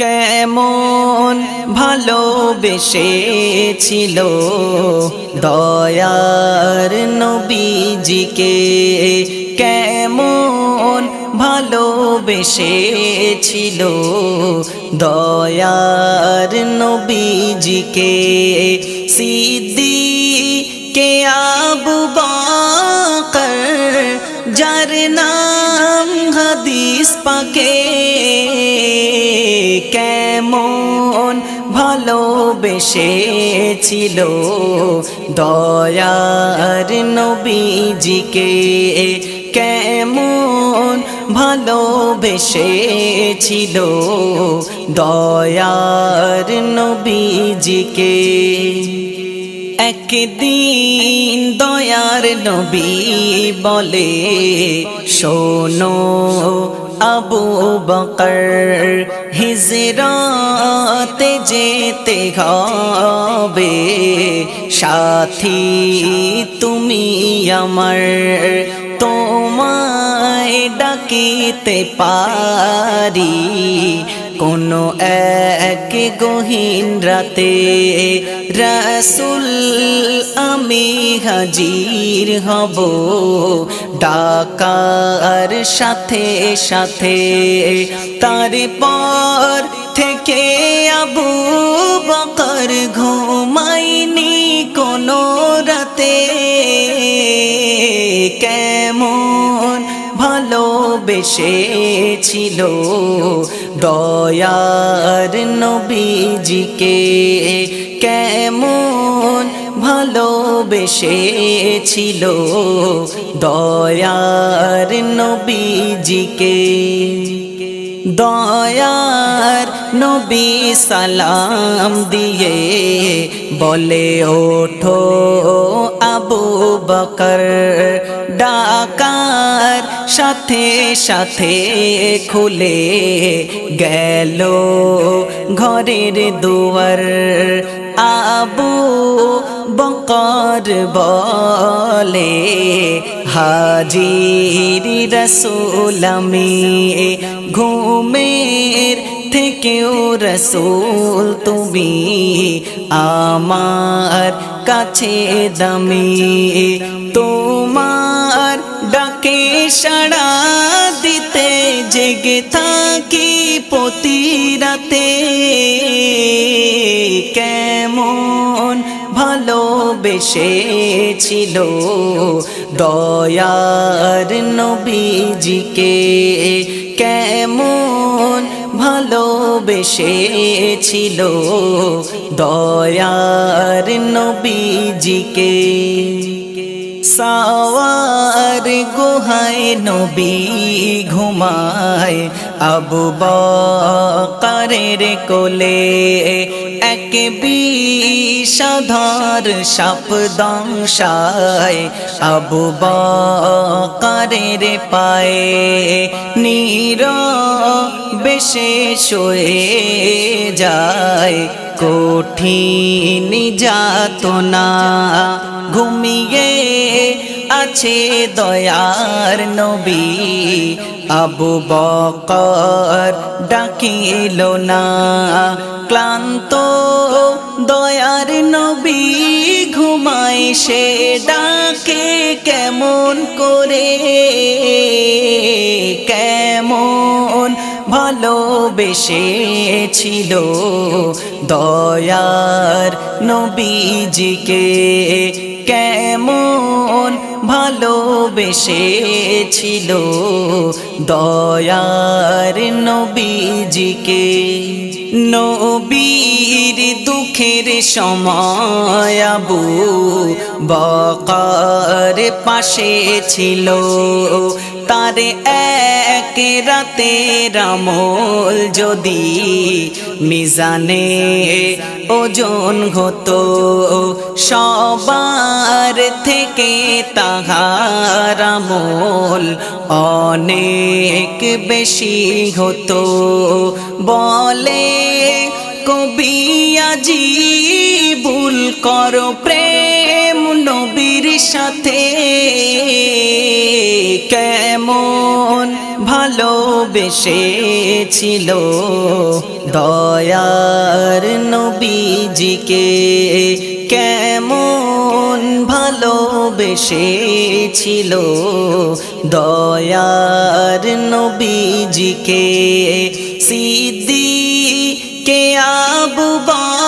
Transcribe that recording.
কেমন ভালোবেসেছিল দয়ার নবীজিকে, কেমন ভালোবেসেছিল দয়ার নবীজিকে। সিদ্দিকে আবু বকর যার নাম হাদিস পাকে, কেমন ভালোবেসেছিল দয়ার নবীজিকে, কেমন ভালোবেসেছিল দয়ার নবীজিকে। একদিন দয়ার নবী বলে, শোনো আবু বকর, হিজরতে যেতে হবে, সাথী তুমি আমার, তোমায় ডাকিতে পারি কোনো এক গহীন রাতে। রাসূল আমি হাজির হব ডাকার সাথে সাথে। তারপর থেকে আবু বকর ঘুমায়নি কোনো রাতে। কেমন ভালোবেসেছিল দয়ার নবীজিকে, কেমন ভালোবেসেছিল দয়ার নবীজিকে। দয়ার নবী সালাম দিয়ে বলে, ওঠো আবু বকর। ডাকার সাথে সাথে খুলে গেল ঘরের দুয়ার। আবু বকর বলে, হাজির রাসূল আমি, ঘুমের থেকেও রাসূল তুমি আমার কাছে দামি। তোমার ডাকে সাড়া দিতে জেগে থাকি প্রতি রাতে। কেমন ভালোবেসেছিল দয়ার নবীজিকে, কেমন ভালোবেসেছিল দয়ার নবীজিকে। সাওয়ার গুহায় নবী ঘুমায় আবু বকরের কোলে, এক বিষধর সাপ দংশায় আবু বকরের পায়ে। নীরবে শুয়ে যায় কঠিন যাতনা, ঘুমিয়ে আছে দয়ার নবী। আবু বকর ডাকিল না, ক্লান্ত দয়ার নবী ঘুমায় সে ডাকে কেমন করে। কেমন ভালোবেসেছিল দয়ার নবীজিকে, কেমন ভালোবেসেছিল দয়ার নবীজিকে। নবীর দুঃখের সময় আবু বকর পাশে ছিল, তার এক রাতের আমল যদি মিজানে ওজন হতো, সবার থেকে তাহার আমল অনেক বেশি হতো। বলে কবি আজিবুল করো প্রেম নবীর সাথে, কেমন ভালো ভালোবেসেছিল দয়ার নবীজিকে, কেমন ভালোবেসেছিল দয়ার নবীজিকে। সিদ্দিকে আবু বকর